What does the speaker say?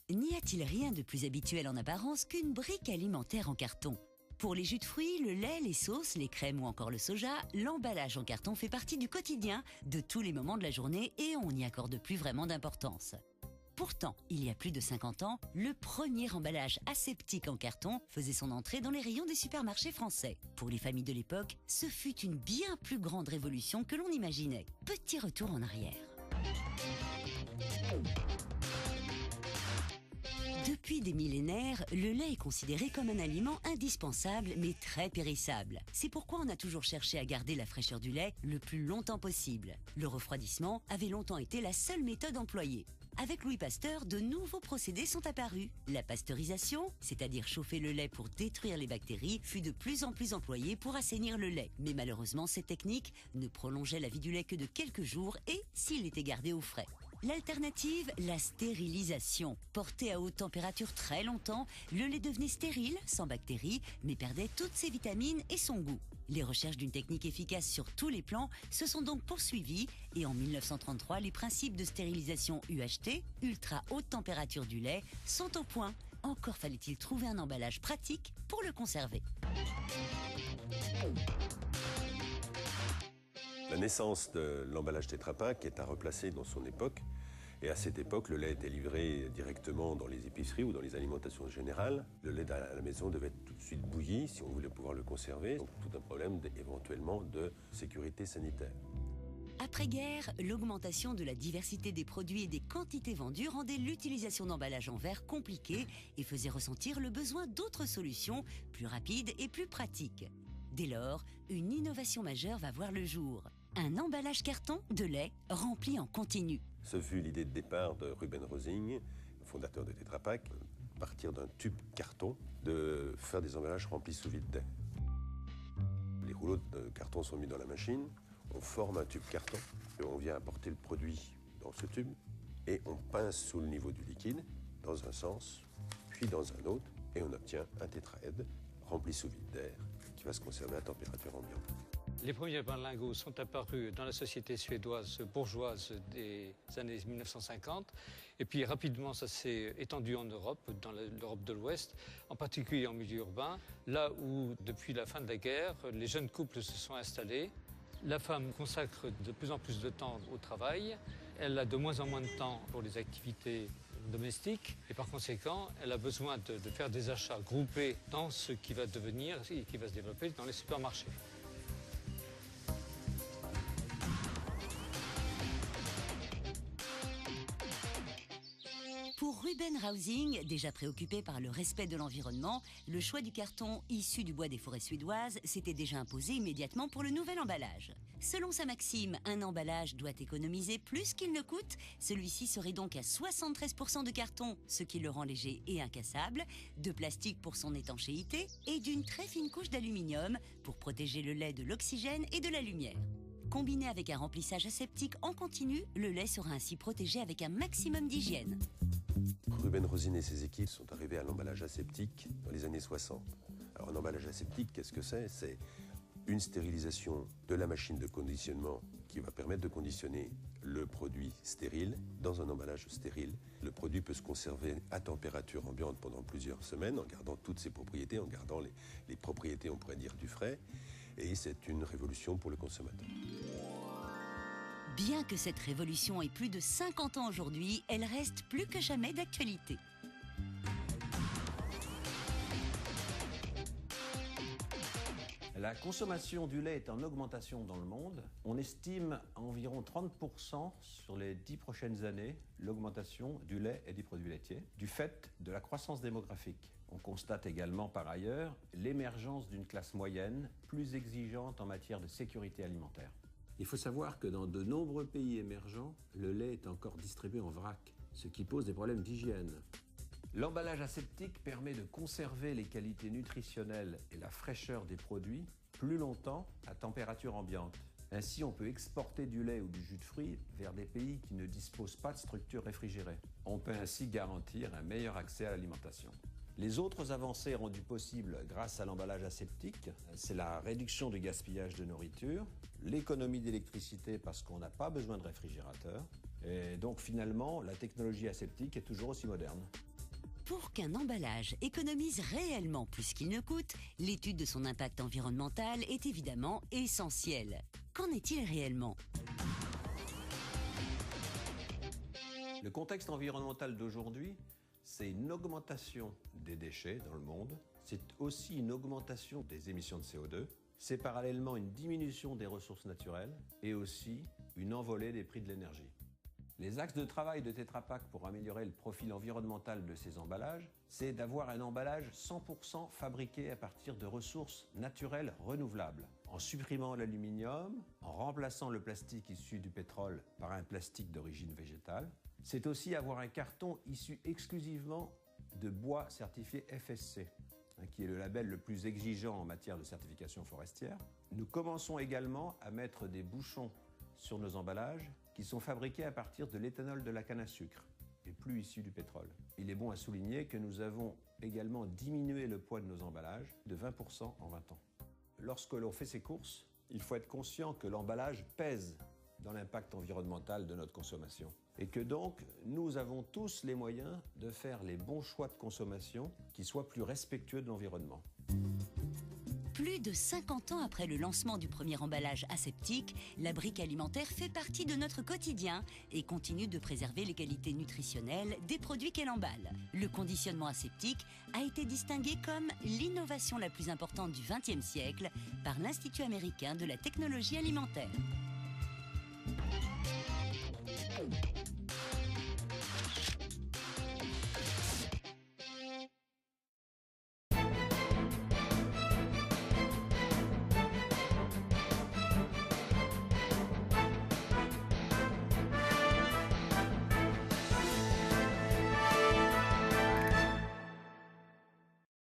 N'y a-t-il rien de plus habituel en apparence qu'une brique alimentaire en carton ? Pour les jus de fruits, le lait, les sauces, les crèmes ou encore le soja, l'emballage en carton fait partie du quotidien de tous les moments de la journée et on n'y accorde plus vraiment d'importance. Pourtant, il y a plus de 50 ans, le premier emballage aseptique en carton faisait son entrée dans les rayons des supermarchés français. Pour les familles de l'époque, ce fut une bien plus grande révolution que l'on imaginait. Petit retour en arrière. Depuis des millénaires, le lait est considéré comme un aliment indispensable mais très périssable. C'est pourquoi on a toujours cherché à garder la fraîcheur du lait le plus longtemps possible. Le refroidissement avait longtemps été la seule méthode employée. Avec Louis Pasteur, de nouveaux procédés sont apparus. La pasteurisation, c'est-à-dire chauffer le lait pour détruire les bactéries, fut de plus en plus employée pour assainir le lait. Mais malheureusement, cette technique ne prolongeait la vie du lait que de quelques jours et s'il était gardé au frais. L'alternative, la stérilisation. Porté à haute température très longtemps, le lait devenait stérile, sans bactéries, mais perdait toutes ses vitamines et son goût. Les recherches d'une technique efficace sur tous les plans se sont donc poursuivies et en 1933, les principes de stérilisation UHT, ultra haute température du lait, sont au point. Encore fallait-il trouver un emballage pratique pour le conserver. La naissance de l'emballage Tetra Pak est à replacer dans son époque. Et à cette époque, le lait était livré directement dans les épiceries ou dans les alimentations générales. Le lait à la maison devait être tout de suite bouilli si on voulait pouvoir le conserver. Donc tout un problème éventuellement de sécurité sanitaire. Après-guerre, l'augmentation de la diversité des produits et des quantités vendues rendait l'utilisation d'emballages en verre compliquée et faisait ressentir le besoin d'autres solutions plus rapides et plus pratiques. Dès lors, une innovation majeure va voir le jour. Un emballage carton de lait rempli en continu. Ce fut l'idée de départ de Ruben Rosing, fondateur de Tetra Pak, à partir d'un tube carton, de faire des emballages remplis sous vide d'air. Les rouleaux de carton sont mis dans la machine, on forme un tube carton, et on vient apporter le produit dans ce tube, et on pince sous le niveau du liquide, dans un sens, puis dans un autre, et on obtient un tétraèdre rempli sous vide d'air, qui va se conserver à température ambiante. Les premiers pains de lingots sont apparus dans la société suédoise bourgeoise des années 1950. Et puis rapidement, ça s'est étendu en Europe, dans l'Europe de l'Ouest, en particulier en milieu urbain, là où, depuis la fin de la guerre, les jeunes couples se sont installés. La femme consacre de plus en plus de temps au travail. Elle a de moins en moins de temps pour les activités domestiques. Et par conséquent, elle a besoin de faire des achats groupés dans ce qui va devenir et qui va se développer dans les supermarchés. Pour Ruben Rausing, déjà préoccupé par le respect de l'environnement, le choix du carton issu du bois des forêts suédoises s'était déjà imposé immédiatement pour le nouvel emballage. Selon sa maxime, un emballage doit économiser plus qu'il ne coûte. Celui-ci serait donc à 73% de carton, ce qui le rend léger et incassable, de plastique pour son étanchéité et d'une très fine couche d'aluminium pour protéger le lait de l'oxygène et de la lumière. Combiné avec un remplissage aseptique en continu, le lait sera ainsi protégé avec un maximum d'hygiène. Ruben Rosing et ses équipes sont arrivés à l'emballage aseptique dans les années 60. Alors un emballage aseptique, qu'est-ce que c'est ? C'est une stérilisation de la machine de conditionnement qui va permettre de conditionner le produit stérile dans un emballage stérile. Le produit peut se conserver à température ambiante pendant plusieurs semaines en gardant toutes ses propriétés, en gardant les propriétés, on pourrait dire, du frais. Et c'est une révolution pour le consommateur. Bien que cette révolution ait plus de 50 ans aujourd'hui, elle reste plus que jamais d'actualité. La consommation du lait est en augmentation dans le monde. On estime à environ 30% sur les 10 prochaines années l'augmentation du lait et des produits laitiers, du fait de la croissance démographique. On constate également par ailleurs l'émergence d'une classe moyenne plus exigeante en matière de sécurité alimentaire. Il faut savoir que dans de nombreux pays émergents, le lait est encore distribué en vrac, ce qui pose des problèmes d'hygiène. L'emballage aseptique permet de conserver les qualités nutritionnelles et la fraîcheur des produits plus longtemps à température ambiante. Ainsi, on peut exporter du lait ou du jus de fruits vers des pays qui ne disposent pas de structures réfrigérées. On peut ainsi garantir un meilleur accès à l'alimentation. Les autres avancées rendues possibles grâce à l'emballage aseptique, c'est la réduction du gaspillage de nourriture, l'économie d'électricité parce qu'on n'a pas besoin de réfrigérateur, et donc finalement, la technologie aseptique est toujours aussi moderne. Pour qu'un emballage économise réellement plus qu'il ne coûte, l'étude de son impact environnemental est évidemment essentielle. Qu'en est-il réellement ? Le contexte environnemental d'aujourd'hui, c'est une augmentation des déchets dans le monde, c'est aussi une augmentation des émissions de CO2, c'est parallèlement une diminution des ressources naturelles et aussi une envolée des prix de l'énergie. Les axes de travail de Tetra Pak pour améliorer le profil environnemental de ces emballages, c'est d'avoir un emballage 100% fabriqué à partir de ressources naturelles renouvelables, en supprimant l'aluminium, en remplaçant le plastique issu du pétrole par un plastique d'origine végétale. C'est aussi avoir un carton issu exclusivement de bois certifié FSC, qui est le label le plus exigeant en matière de certification forestière. Nous commençons également à mettre des bouchons sur nos emballages qui sont fabriqués à partir de l'éthanol de la canne à sucre et plus issu du pétrole. Il est bon à souligner que nous avons également diminué le poids de nos emballages de 20% en 20 ans. Lorsque l'on fait ses courses, il faut être conscient que l'emballage pèse dans l'impact environnemental de notre consommation et que donc nous avons tous les moyens de faire les bons choix de consommation qui soient plus respectueux de l'environnement. Plus de 50 ans après le lancement du premier emballage aseptique, la brique alimentaire fait partie de notre quotidien et continue de préserver les qualités nutritionnelles des produits qu'elle emballe. Le conditionnement aseptique a été distingué comme l'innovation la plus importante du XXe siècle par l'Institut américain de la technologie alimentaire.